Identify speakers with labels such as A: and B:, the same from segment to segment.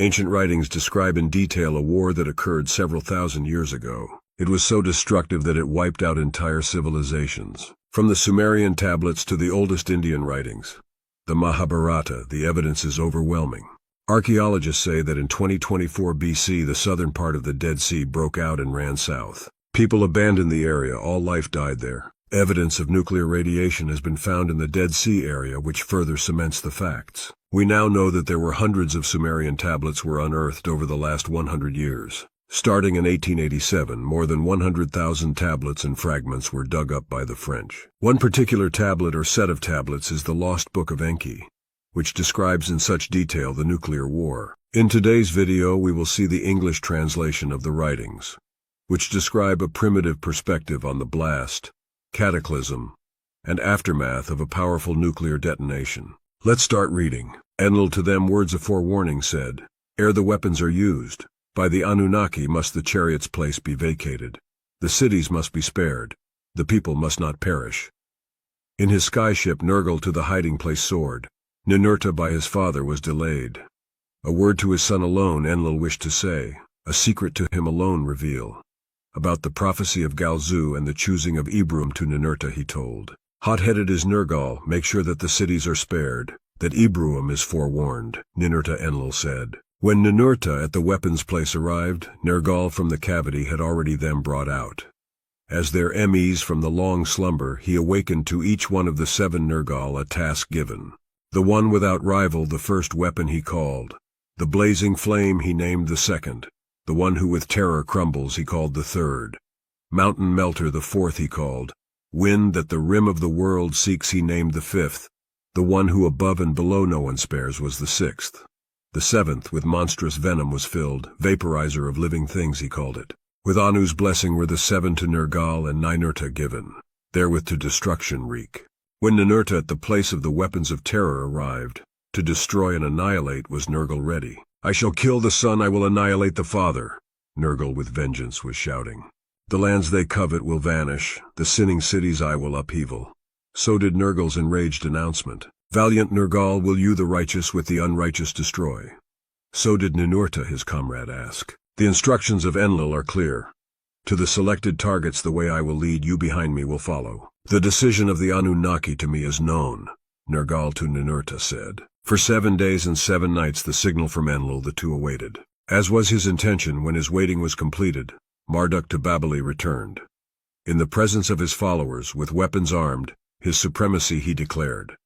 A: Ancient writings describe in detail a war that occurred several thousand years ago. It was so destructive that it wiped out entire civilizations. From the Sumerian tablets to the oldest Indian writings, the Mahabharata, the evidence is overwhelming. Archaeologists say that in 2024 BC, the southern part of the Dead Sea broke out and ran south. People abandoned the area, all life died there. Evidence of nuclear radiation has been found in the Dead Sea area, which further cements the facts. We now know that there were hundreds of Sumerian tablets were unearthed over the last 100 years. Starting in 1887, more than 100,000 tablets and fragments were dug up by the French. One particular tablet or set of tablets is the Lost Book of Enki, which describes in such detail the nuclear war. In today's video, we will see the English translation of the writings, which describe a primitive perspective on the blast, cataclysm, and aftermath of a powerful nuclear detonation. Let's start reading. Enlil to them words of forewarning said, ere the weapons are used, by the Anunnaki must the chariot's place be vacated. The cities must be spared. The people must not perish. In his skyship Nergal to the hiding place soared. Ninurta by his father was delayed. A word to his son alone Enlil wished to say, a secret to him alone reveal. About the prophecy of Galzu and the choosing of Ibrum to Ninurta he told. Hot-headed is Nergal, make sure that the cities are spared, that Ibrum is forewarned, Ninurta Enlil said. When Ninurta at the weapons place arrived, Nergal from the cavity had already them brought out. As their emise from the long slumber, he awakened to each one of the 7 Nergal a task given. The one without rival the first weapon he called. The blazing flame he named the second. The one who with terror crumbles he called the third. Mountain melter the fourth he called. Wind that the rim of the world seeks he named the fifth. The one who above and below no one spares was the sixth. The seventh with monstrous venom was filled, vaporizer of living things he called it. With Anu's blessing were the 7 to Nergal and Ninurta given, therewith to destruction wreak. When Ninurta at the place of the weapons of terror arrived, to destroy and annihilate was Nergal ready. I shall kill the son, I will annihilate the father, Nergal with vengeance was shouting. The lands they covet will vanish, the sinning cities I will upheaval. So did Nergal's enraged announcement. Valiant Nergal, will you the righteous with the unrighteous destroy? So did Ninurta his comrade ask. The instructions of Enlil are clear. To the selected targets the way I will lead, you behind me will follow. The decision of the Anunnaki to me is known, Nergal to Ninurta said. For 7 days and 7 nights the signal from Enlil the two awaited. As was his intention, when his waiting was completed, Marduk to Babili returned. In the presence of his followers, with weapons armed, his supremacy he declared.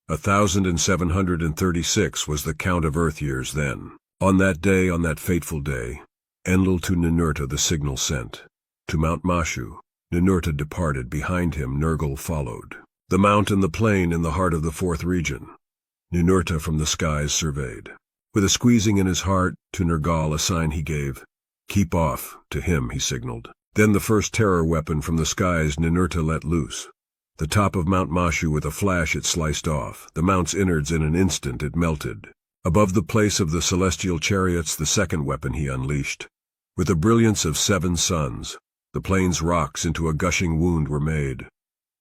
A: 1,736 was the count of Earth years then. On that day, on that fateful day, Enlil to Ninurta the signal sent. To Mount Mashu, Ninurta departed, behind him Nergal followed. The mount and the plain in the heart of the 4th region, Ninurta from the skies surveyed. With a squeezing in his heart, to Nergal a sign he gave. Keep off, to him he signaled. Then the first terror weapon from the skies Ninurta let loose. The top of Mount Mashu with a flash it sliced off, the mount's innards in an instant it melted. Above the place of the celestial chariots the second weapon he unleashed. With the brilliance of 7 suns, the plain's rocks into a gushing wound were made.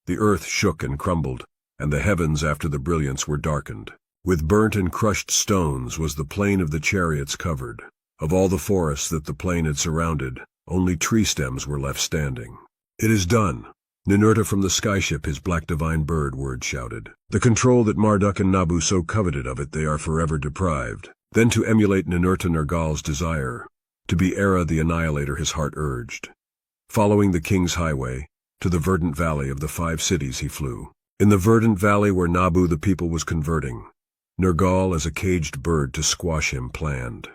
A: The earth shook and crumbled, and the heavens after the brilliance were darkened. With burnt and crushed stones was the plain of the chariots covered. Of all the forests that the plain had surrounded, only tree stems were left standing. It is done. Ninurta from the skyship his black divine bird word shouted. The control that Marduk and Nabu so coveted of it they are forever deprived. Then to emulate Ninurta Nergal's desire, to be Era the Annihilator his heart urged. Following the king's highway, to the verdant valley of the 5 cities he flew. In the verdant valley where Nabu the people was converting, Nergal as a caged bird to squash him planned.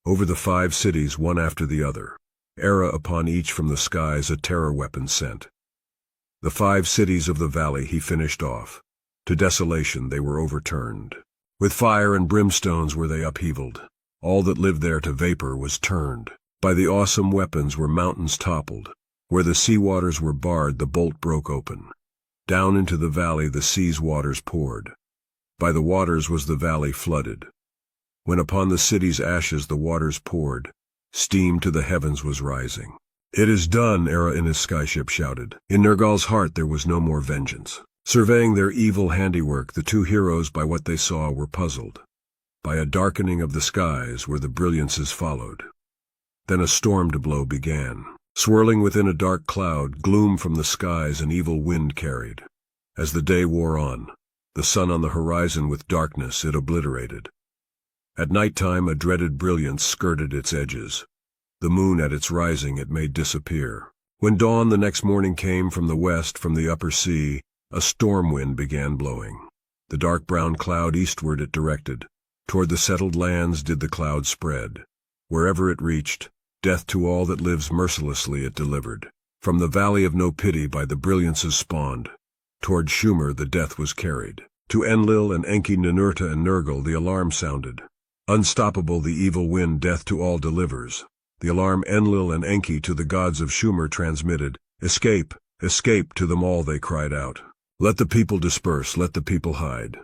A: Over the 5 cities one after the other, Era upon each from the skies a terror weapon sent. The 5 cities of the valley he finished off. To desolation they were overturned. With fire and brimstones were they upheavaled. All that lived there to vapor was turned. By the awesome weapons were mountains toppled. Where the sea waters were barred the bolt broke open. Down into the valley the sea's waters poured. By the waters was the valley flooded. When upon the city's ashes the waters poured, steam to the heavens was rising. It is done, Era in his skyship shouted. In Nergal's heart there was no more vengeance. Surveying their evil handiwork, the 2 heroes by what they saw were puzzled. by a darkening of the skies where the brilliances followed. Then a storm to blow began. Swirling within a dark cloud, gloom from the skies an evil wind carried. As the day wore on, the sun on the horizon with darkness it obliterated. At night time a dreaded brilliance skirted its edges. The moon at its rising it made disappear. When dawn the next morning came from the west, from the upper sea, a storm wind began blowing. The dark brown cloud eastward it directed. Toward the settled lands did the cloud spread. Wherever it reached, death to all that lives mercilessly it delivered. From the valley of no pity by the brilliances spawned, toward Shumer the death was carried. To Enlil and Enki, Ninurta and Nergal the alarm sounded. Unstoppable the evil wind death to all delivers. The alarm Enlil and Enki to the gods of Shumer transmitted. Escape, escape to them all they cried out. Let the people disperse, let the people hide.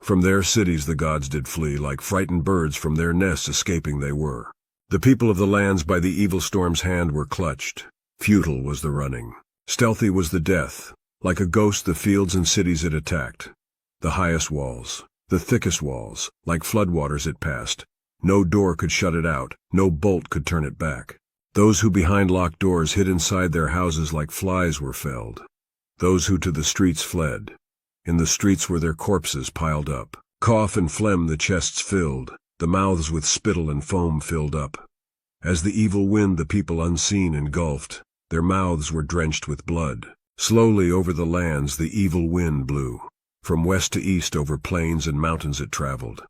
A: From their cities the gods did flee, like frightened birds from their nests escaping they were. The people of the lands by the evil storm's hand were clutched. Futile was the running. Stealthy was the death. Like a ghost the fields and cities it attacked. The highest walls, the thickest walls, like floodwaters it passed. No door could shut it out, no bolt could turn it back. Those who behind locked doors hid inside their houses like flies were felled. Those who to the streets fled. In the streets were their corpses piled up. Cough and phlegm the chests filled, the mouths with spittle and foam filled up. As the evil wind the people unseen engulfed, their mouths were drenched with blood. Slowly over the lands the evil wind blew. From west to east over plains and mountains it traveled.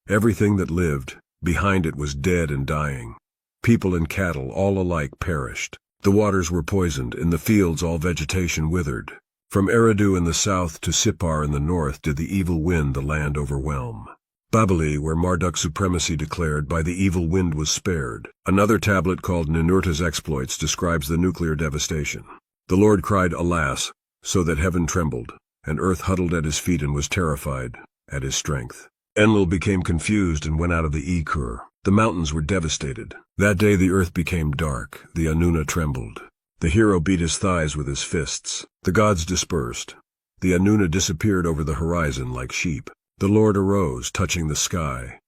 A: Everything that lived, behind it was dead and dying. People and cattle all alike perished. The waters were poisoned, in the fields all vegetation withered. From Eridu in the south to Sippar in the north did the evil wind the land overwhelm. Babili, where Marduk's supremacy declared, by the evil wind was spared. Another tablet called Ninurta's Exploits describes the nuclear devastation. The Lord cried, alas, so that heaven trembled, and earth huddled at his feet and was terrified at his strength. Enlil became confused and went out of the Ekur. The mountains were devastated. That day the earth became dark, the Anuna trembled. The hero beat his thighs with his fists. The gods dispersed. The Anuna disappeared over the horizon like sheep. The Lord arose, touching the sky.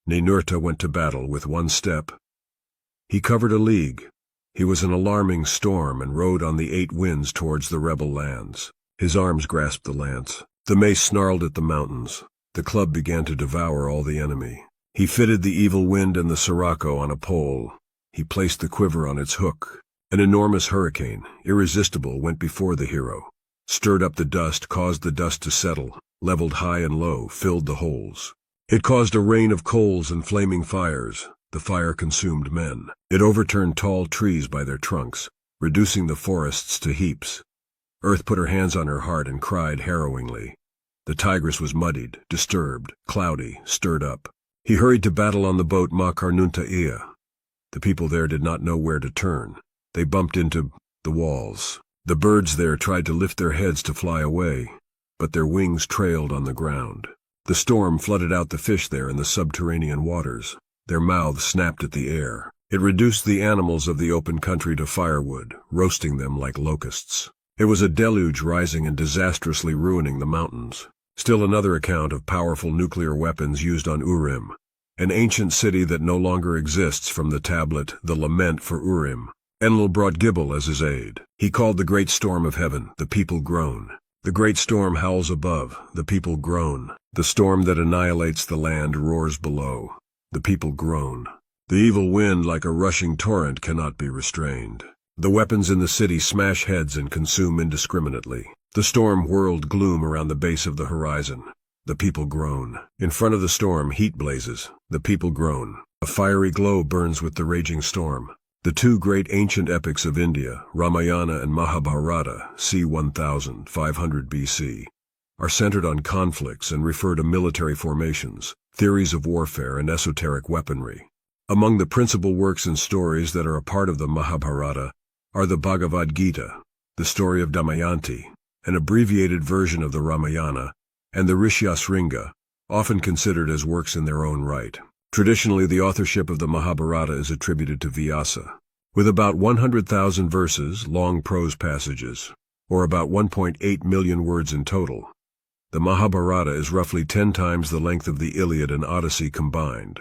A: Ninurta went to battle with one step. He covered a league. He was an alarming storm and rode on the 8 winds towards the rebel lands. His arms grasped the lance. The mace snarled at the mountains. The club began to devour all the enemy. He fitted the evil wind and the sirocco on a pole. He placed the quiver on its hook. An enormous hurricane, irresistible, went before the hero. Stirred up the dust, caused the dust to settle, leveled high and low, filled the holes. It caused a rain of coals and flaming fires. The fire consumed men. It overturned tall trees by their trunks, reducing the forests to heaps. Earth put her hands on her heart and cried harrowingly. The Tigris was muddied, disturbed, cloudy, stirred up. He hurried to battle on the boat Ma Karnunta Ea. The people there did not know where to turn. They bumped into the walls. The birds there tried to lift their heads to fly away, but their wings trailed on the ground. The storm flooded out the fish there in the subterranean waters. Their mouths snapped at the air. It reduced the animals of the open country to firewood, roasting them like locusts. It was a deluge rising and disastrously ruining the mountains. Still another account of powerful nuclear weapons used on Urim, an ancient city that no longer exists, from the tablet, The Lament for Urim. Enlil brought Gibel as his aid. He called the great storm of heaven, the people groan. The great storm howls above, the people groan. The storm that annihilates the land roars below, the people groan. The evil wind, like a rushing torrent, cannot be restrained. The weapons in the city smash heads and consume indiscriminately. The storm whirled gloom around the base of the horizon. The people groan. In front of the storm, heat blazes. The people groan. A fiery glow burns with the raging storm. The 2 great ancient epics of India, Ramayana and Mahabharata, c. 1500 BC, are centered on conflicts and refer to military formations, theories of warfare, and esoteric weaponry. Among the principal works and stories that are a part of the Mahabharata are the Bhagavad Gita, the story of Damayanti, an abbreviated version of the Ramayana, and the Rishyasringa, often considered as works in their own right. Traditionally, the authorship of the Mahabharata is attributed to Vyasa. With about 100,000 verses, long prose passages, or about 1.8 million words in total, The Mahabharata is roughly 10 times the length of the Iliad and Odyssey combined,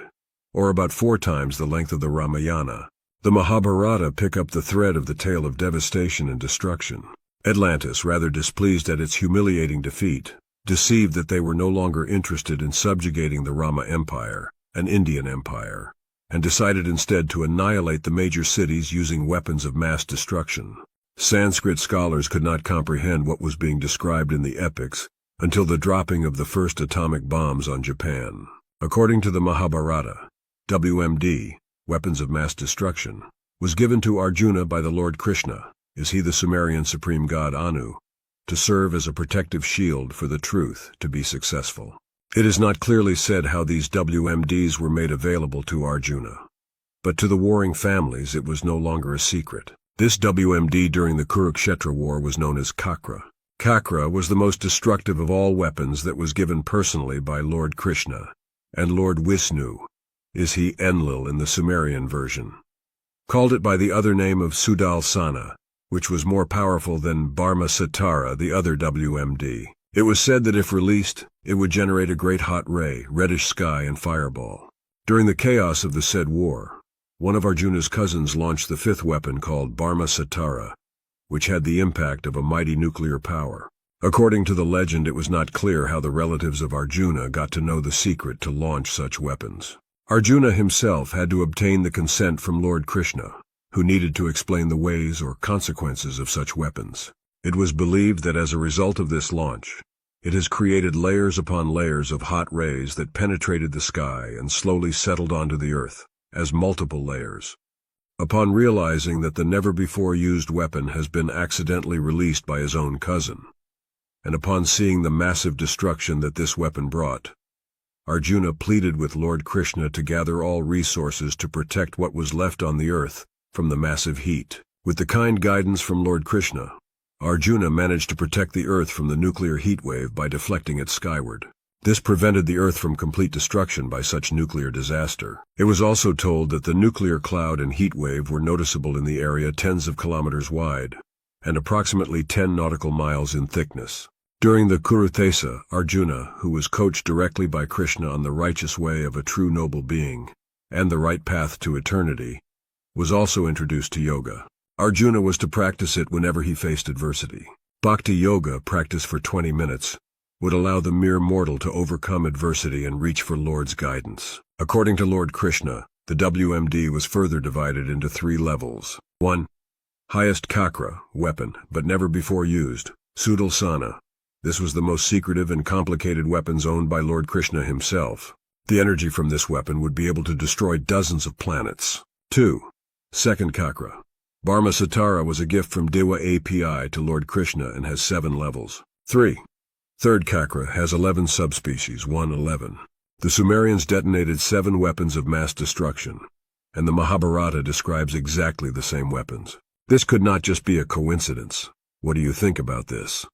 A: or about 4 times the length of the Ramayana. The Mahabharata pick up the thread of the tale of devastation and destruction. Atlantis, rather displeased at its humiliating defeat, deceived that they were no longer interested in subjugating the Rama Empire, an Indian empire, and decided instead to annihilate the major cities using weapons of mass destruction. Sanskrit scholars could not comprehend what was being described in the epics until the dropping of the first atomic bombs on Japan. According to the Mahabharata, WMD, weapons of mass destruction, was given to Arjuna by the Lord Krishna, is he the Sumerian supreme god Anu, to serve as a protective shield for the truth to be successful. It is not clearly said how these WMDs were made available to Arjuna, but to the warring families it was no longer a secret. This WMD during the Kurukshetra war was known as Kakra. Kakra was the most destructive of all weapons that was given personally by Lord Krishna, and Lord Vishnu, is he Enlil in the Sumerian version, called it by the other name of Sudalsana, which was more powerful than Bharmasatara, the other WMD. It was said that if released, it would generate a great hot ray, reddish sky, and fireball. During the chaos of the said war, one of Arjuna's cousins launched the 5th weapon called Bharmasatara, which had the impact of a mighty nuclear power. According to the legend, it was not clear how the relatives of Arjuna got to know the secret to launch such weapons. Arjuna himself had to obtain the consent from Lord Krishna, who needed to explain the ways or consequences of such weapons. It was believed that as a result of this launch, it has created layers upon layers of hot rays that penetrated the sky and slowly settled onto the earth, as multiple layers. Upon realizing that the never-before-used weapon has been accidentally released by his own cousin, and upon seeing the massive destruction that this weapon brought, Arjuna pleaded with Lord Krishna to gather all resources to protect what was left on the earth from the massive heat. With the kind guidance from Lord Krishna, Arjuna managed to protect the earth from the nuclear heat wave by deflecting it skyward. This prevented the earth from complete destruction by such nuclear disaster. It was also told that the nuclear cloud and heat wave were noticeable in the area tens of kilometers wide, and approximately 10 nautical miles in thickness. During the Kurukshetra, Arjuna, who was coached directly by Krishna on the righteous way of a true noble being, and the right path to eternity, was also introduced to yoga. Arjuna was to practice it whenever he faced adversity. Bhakti yoga, practiced for 20 minutes, would allow the mere mortal to overcome adversity and reach for Lord's guidance. According to Lord Krishna, the WMD was further divided into 3 levels. 1. Highest Kakra, weapon, but never before used, Sudalsana. This was the most secretive and complicated weapons owned by Lord Krishna himself. The energy from this weapon would be able to destroy dozens of planets. 2. Second Kakra. Bharmasatara was a gift from Dewa API to Lord Krishna and has 7 levels. 3. Third Kakra has 11 subspecies, 111. The Sumerians detonated 7 weapons of mass destruction, and the Mahabharata describes exactly the same weapons. This could not just be a coincidence. What do you think about this?